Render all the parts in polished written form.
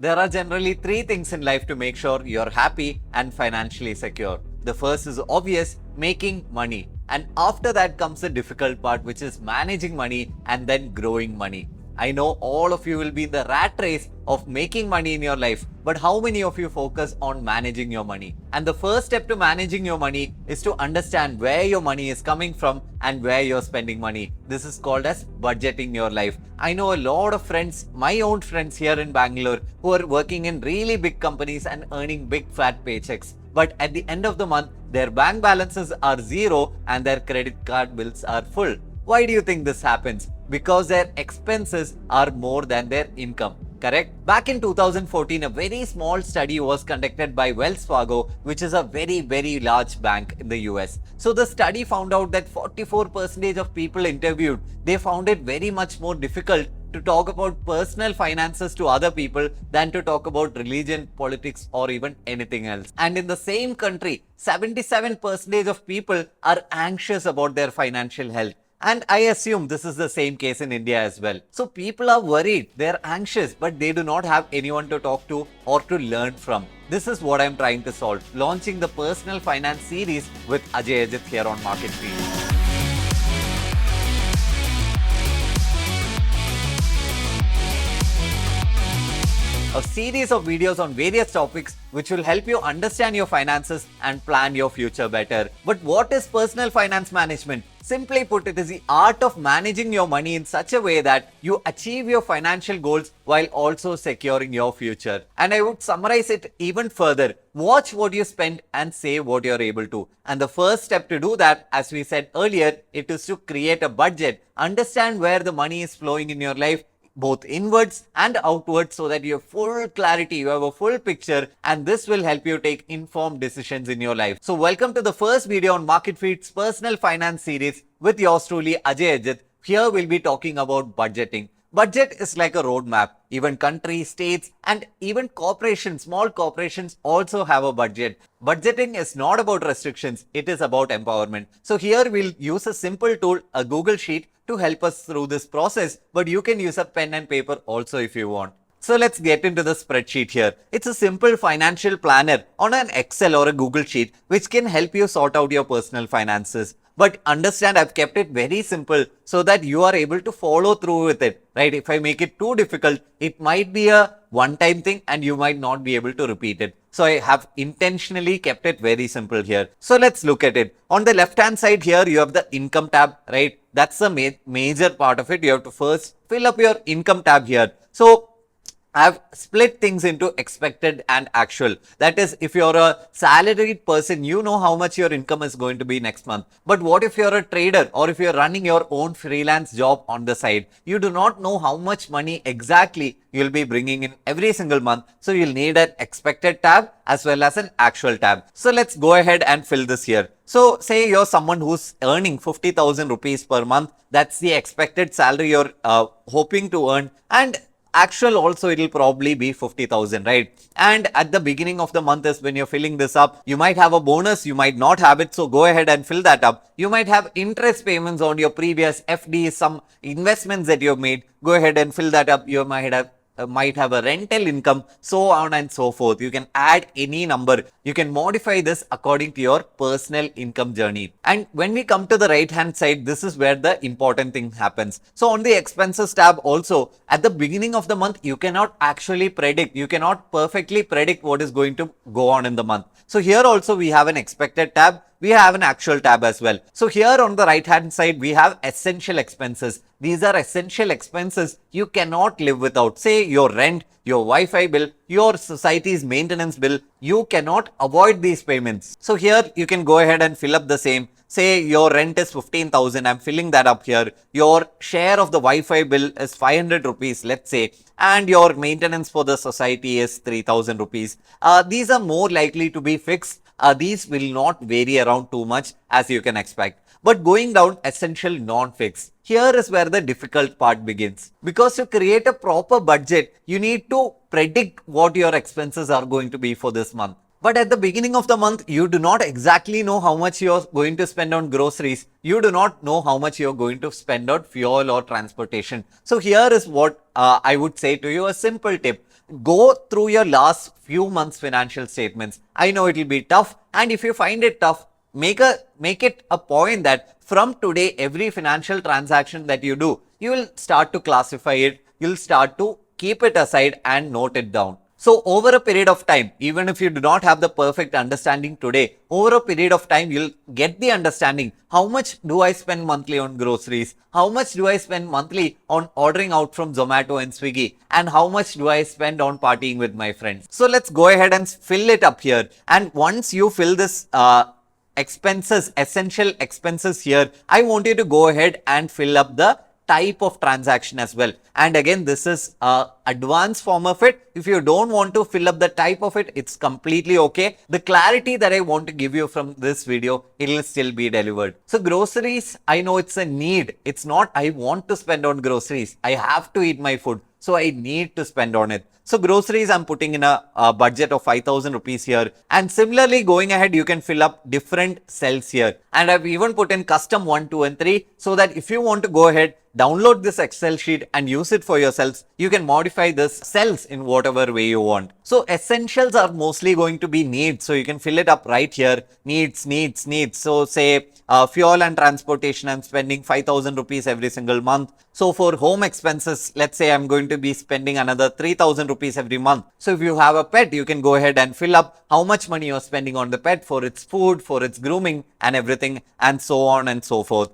There are generally three things in life to make sure you're happy and financially secure. The first is obvious, making money. And after that comes the difficult part, which is managing money and then growing money. I know all of you will be in the rat race of making money in your life, but how many of you focus on managing your money? And the first step to managing your money is to understand where your money is coming from and where you're spending money. This is called as budgeting your life. I know a lot of friends, my own friends here in Bangalore, who are working in really big companies and earning big fat paychecks. But at the end of the month, their bank balances are zero and their credit card bills are full. Why do you think this happens? Because their expenses are more than their income. Correct? Back in 2014, a very small study was conducted by Wells Fargo, which is a very large bank in the US. So the study found out that 44% of people interviewed, they found it very much more difficult to talk about personal finances to other people than to talk about religion, politics, or even anything else. And in the same country, 77% of people are anxious about their financial health. And I assume this is the same case in India as well. So people are worried, they're anxious, but they do not have anyone to talk to or to learn from. This is what I'm trying to solve, launching the personal finance series with Ajay Ajit here on marketfeed. A series of videos on various topics which will help you understand your finances and plan your future better. But what is personal finance management? Simply put, it is the art of managing your money in such a way that you achieve your financial goals while also securing your future. And I would summarize it even further. Watch what you spend and save what you're able to. And the first step to do that, as we said earlier, it is to create a budget. Understand where the money is flowing in your life, both inwards and outwards, so that you have full clarity, you have a full picture, and this will help you take informed decisions in your life. So welcome to the first video on MarketFeed's personal finance series with yours truly Ajay Ajit. Here we'll be talking about budgeting. Budget is like a roadmap. Even countries, states, and even corporations, small corporations also have a budget. Budgeting is not about restrictions, it is about empowerment. So here we'll use a simple tool, a Google Sheet, to help us through this process, but you can use a pen and paper also if you want. So let's get into the spreadsheet here. It's a simple financial planner on an Excel or a Google Sheet which can help you sort out your personal finances. But understand, I've kept it very simple so that you are able to follow through with it, right? If I make it too difficult, it might be a one-time thing and you might not be able to repeat it. So I have intentionally kept it very simple here. So let's look at it. On the left-hand side here, you have the income tab, right? That's the major part of it. You have to first fill up your income tab here. So I've split things into expected and actual. That is, if you're a salaried person, you know how much your income is going to be next month. But what if you're a trader or if you're running your own freelance job on the side? You do not know how much money exactly you'll be bringing in every single month. So you'll need an expected tab as well as an actual tab. So let's go ahead and fill this here. So say you're someone who's earning 50,000 rupees per month. That's the expected salary you're hoping to earn. And actual also, it'll probably be 50,000, right? And at the beginning of the month is when you're filling this up. You might have a bonus, you might not have it, so go ahead and fill that up. You might have interest payments on your previous FD, some investments that you've made. Go ahead and fill that up. You might have a rental income, so on and so forth. You can add any number. You can modify this according to your personal income journey. And when we come to the right hand side, this is where the important thing happens. So on the expenses tab also, at the beginning of the month, you cannot actually predict, you cannot perfectly predict what is going to go on in the month. So here also we have an expected tab, we have an actual tab as well. So here on the right hand side, we have essential expenses. These are essential expenses you cannot live without. Say your rent, your Wi-Fi bill, your society's maintenance bill. You cannot avoid these payments. So here you can go ahead and fill up the same. Say your rent is 15,000. I'm filling that up here. Your share of the Wi-Fi bill is 500 rupees, let's say, and your maintenance for the society is 3,000 rupees. These are more likely to be fixed. These will not vary around too much as you can expect. But going down essential non-fixed, here is where the difficult part begins. Because to create a proper budget, you need to predict what your expenses are going to be for this month. But at the beginning of the month, you do not exactly know how much you're going to spend on groceries. You do not know how much you're going to spend on fuel or transportation. So here is what I would say to you, a simple tip. go through your last few months financial statements. I know it will be tough, and if you find it tough, make it a point that from today every financial transaction that you do, you will start to classify it, you'll start to keep it aside and note it down. So over a period of time, even if you do not have the perfect understanding today, over a period of time, you'll get the understanding. How much do I spend monthly on groceries? How much do I spend monthly on ordering out from Zomato and Swiggy? And how much do I spend on partying with my friends? So let's go ahead and fill it up here. And once you fill this, expenses, essential expenses here, I want you to go ahead and fill up the type of transaction as well. And again, this is advanced form of it. If you don't want to fill up the type of it, it's completely okay. The clarity that I want to give you from this video, it will still be delivered. So groceries, I know it's a need. It's not I want to spend on groceries. I have to eat my food, so I need to spend on it. So groceries, I'm putting in a budget of 5,000 rupees here. And similarly, going ahead, you can fill up different cells here. And I've even put in custom 1, 2 and 3, so that if you want to go ahead, download this Excel sheet and use it for yourselves, you can modify this cells in whatever way you want. So essentials are mostly going to be needs. So you can fill it up right here. Needs. So say fuel and transportation, I'm spending 5,000 rupees every single month. So for home expenses, let's say I'm going to be spending another 3,000 rupees every month. So if you have a pet, you can go ahead and fill up how much money you're spending on the pet for its food, for its grooming and everything, and so on and so forth.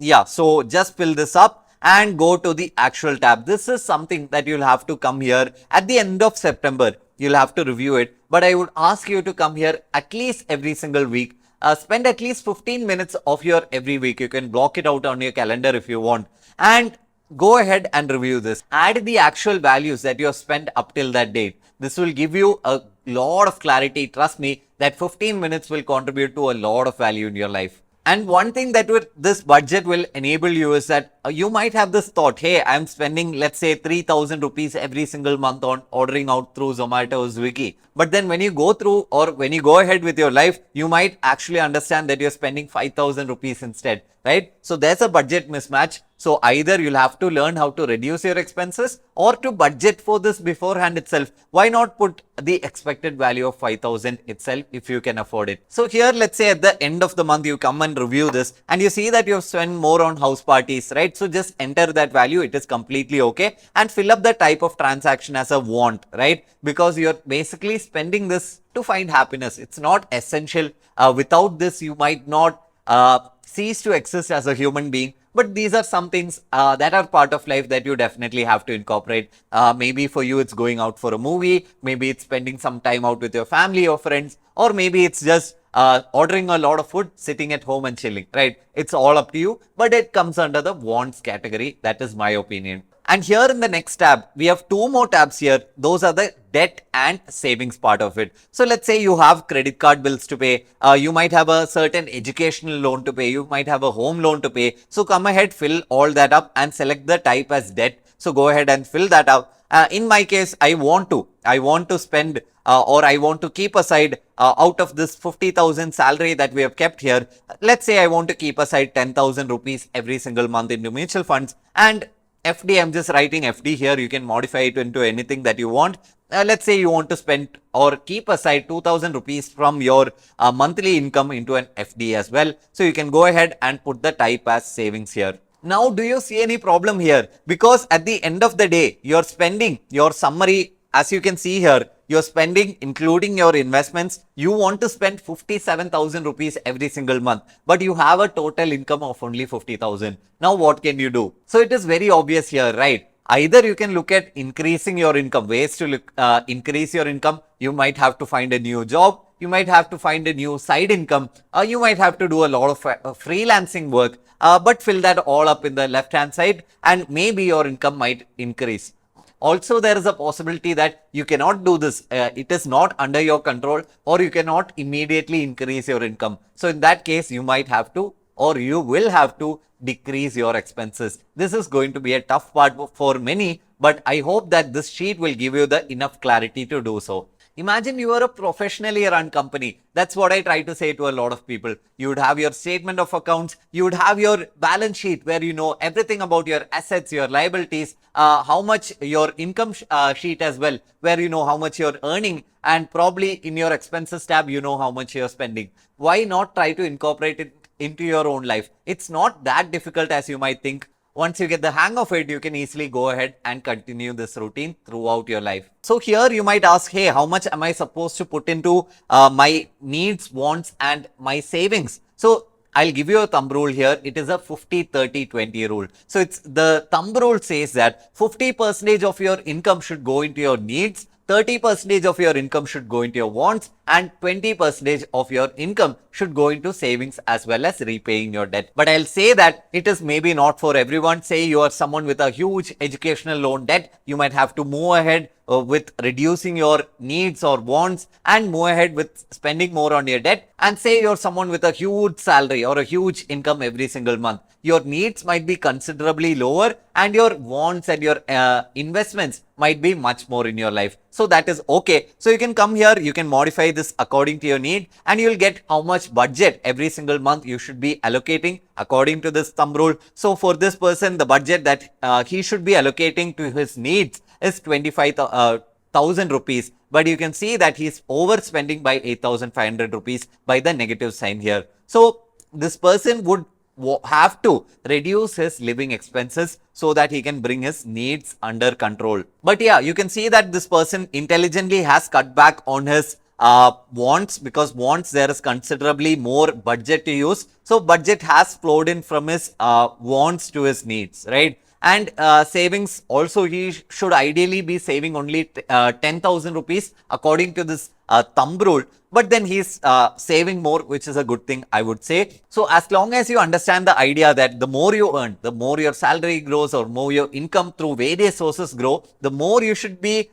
Yeah, so just fill this up and go to the actual tab. This is something that you'll have to come here at the end of September. You'll have to review it, but I would ask you to come here at least every single week. Spend at least 15 minutes of your every week. You can block it out on your calendar if you want, and go ahead and review this. Add the actual values that you have spent up till that date. This will give you a lot of clarity. Trust me, that 15 minutes will contribute to a lot of value in your life. And one thing that this budget will enable you is that you might have this thought, hey, I'm spending, let's say 3,000 rupees every single month on ordering out through Zomato or Swiggy. But then when you go through, or when you go ahead with your life, you might actually understand that you're spending 5,000 rupees instead, right? So there's a budget mismatch. So either you'll have to learn how to reduce your expenses or to budget for this beforehand itself. Why not put the expected value of 5,000 itself if you can afford it? So here, let's say at the end of the month, you come and review this and you see that you've spent more on house parties, right? So just enter that value. It is completely okay, and fill up the type of transaction as a want, right? Because you're basically spending this to find happiness. It's not essential. Without this, you might not cease to exist as a human being. But these are some things that are part of life that you definitely have to incorporate. Maybe for you, it's going out for a movie. Maybe it's spending some time out with your family or friends. Or maybe it's just ordering a lot of food, sitting at home and chilling, right? It's all up to you. But it comes under the wants category. That is my opinion. And here in the next tab, we have two more tabs here. Those are the debt and savings part of it. So let's say you have credit card bills to pay. You might have a certain educational loan to pay. You might have a home loan to pay. So come ahead, fill all that up and select the type as debt. So go ahead and fill that up. In my case, I want to spend or I want to keep aside out of this 50,000 salary that we have kept here. Let's say I want to keep aside 10,000 rupees every single month into mutual funds. And FD, I'm just writing FD here. You can modify it into anything that you want. Let's say you want to spend or keep aside 2,000 rupees from your monthly income into an FD as well. So you can go ahead and put the type as savings here. Now, do you see any problem here? Because at the end of the day, you're spending your summary, as you can see here, you're spending, including your investments, you want to spend 57,000 rupees every single month, but you have a total income of only 50,000. Now, what can you do? So it is very obvious here, right? Either you can look at increasing your income, ways to increase your income. You might have to find a new job. You might have to find a new side income. You might have to do a lot of freelancing work, but fill that all up in the left hand side and maybe your income might increase. Also, there is a possibility that you cannot do this. It is not under your control, or you cannot immediately increase your income. So in that case, you might have to, or you will have to decrease your expenses. This is going to be a tough part for many, but I hope that this sheet will give you the enough clarity to do so. Imagine you are a professionally run company. That's what I try to say to a lot of people. You would have your statement of accounts, you would have your balance sheet where you know everything about your assets, your liabilities, how much your income sheet as well, where you know how much you're earning, and probably in your expenses tab, you know how much you're spending. Why not try to incorporate it into your own life? It's not that difficult as you might think. Once you get the hang of it, you can easily go ahead and continue this routine throughout your life. So here you might ask, hey, how much am I supposed to put into my needs, wants, and my savings? So I'll give you a thumb rule here. It is a 50-30-20 rule. So it's the thumb rule says that 50% of your income should go into your needs, 30% of your income should go into your wants, and 20% of your income should go into savings as well as repaying your debt. But I'll say that it is maybe not for everyone. Say you are someone with a huge educational loan debt, you might have to move ahead with reducing your needs or wants and move ahead with spending more on your debt. And say you're someone with a huge salary or a huge income every single month, your needs might be considerably lower and your wants and your investments might be much more in your life. So that is okay. So you can come here, you can modify this according to your need, and you'll get how much budget every single month you should be allocating according to this thumb rule. So for this person, the budget that he should be allocating to his needs is 25,000 rupees. But you can see that he's overspending by 8,500 rupees by the negative sign here. So this person would have to reduce his living expenses so that he can bring his needs under control. But yeah, you can see that this person intelligently has cut back on his wants, because wants there is considerably more budget to use. So budget has flowed in from his wants to his needs, right? And savings also, he should ideally be saving only 10,000 rupees according to this thumb rule, but then he's saving more, which is a good thing, I would say. So as long as you understand the idea that the more you earn, the more your salary grows, or more your income through various sources grow, the more you should be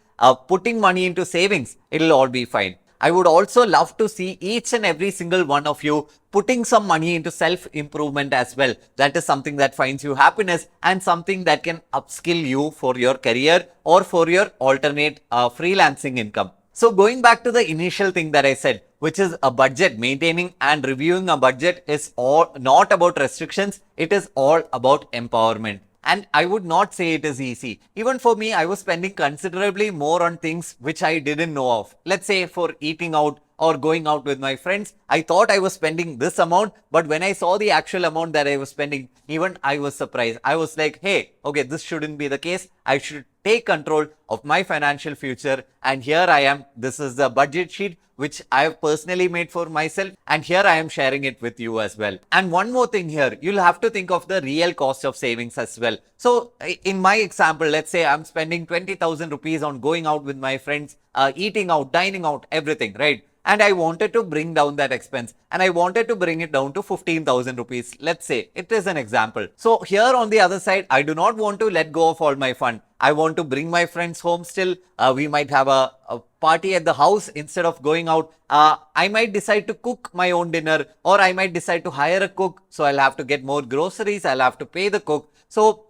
putting money into savings, it'll all be fine. I would also love to see each and every single one of you putting some money into self-improvement as well. That is something that finds you happiness and something that can upskill you for your career or for your alternate freelancing income. So going back to the initial thing that I said, which is a budget, maintaining and reviewing a budget is all not about restrictions. It is all about empowerment. And I would not say it is easy. Even for me, I was spending considerably more on things which I didn't know of. Let's say for eating out or going out with my friends, I thought I was spending this amount, but when I saw the actual amount that I was spending, even I was surprised. I was like, hey, okay, this shouldn't be the case. I should take control of my financial future. And here I am. This is the budget sheet which I have personally made for myself, and here I am sharing it with you as well. And one more thing here, you'll have to think of the real cost of savings as well. So in my example, let's say I'm spending 20,000 rupees on going out with my friends, eating out, dining out, everything, right? And I wanted to bring down that expense, and I wanted to bring it down to 15,000 rupees. Let's say it is an example. So here on the other side, I do not want to let go of all my fun. I want to bring my friends home still. We might have a party at the house instead of going out. I might decide to cook my own dinner, or I might decide to hire a cook. So I'll have to get more groceries. I'll have to pay the cook. So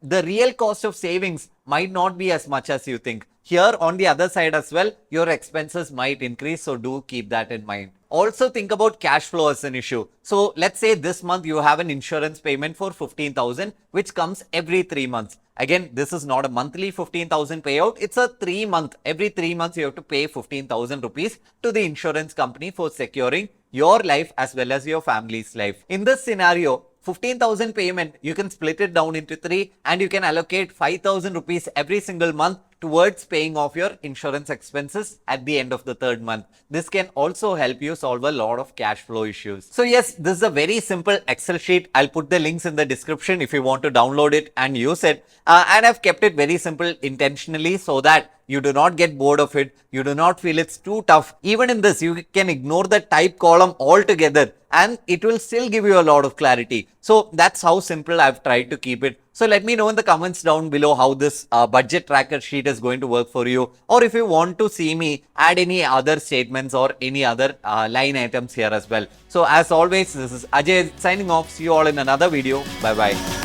the real cost of savings might not be as much as you think. Here on the other side as well, your expenses might increase. So do keep that in mind. Also think about cash flow as an issue. So let's say this month you have an insurance payment for 15,000, which comes every 3 months. Again, this is not a monthly 15,000 payout. It's a 3-month. Every 3 months you have to pay 15,000 rupees to the insurance company for securing your life as well as your family's life. In this scenario, 15,000 payment, you can split it down into 3 and you can allocate 5,000 rupees every single month towards paying off your insurance expenses at the end of the 3rd month. This can also help you solve a lot of cash flow issues. So yes, this is a very simple Excel sheet. I'll put the links in the description if you want to download it and use it. And I've kept it very simple intentionally so that you do not get bored of it. You do not feel it's too tough. Even in this, you can ignore the type column altogether and it will still give you a lot of clarity. So that's how simple I've tried to keep it. So let me know in the comments down below how this budget tracker sheet is going to work for you, or if you want to see me add any other statements or any other line items here as well. So as always, this is Ajay signing off. See you all in another video. Bye bye.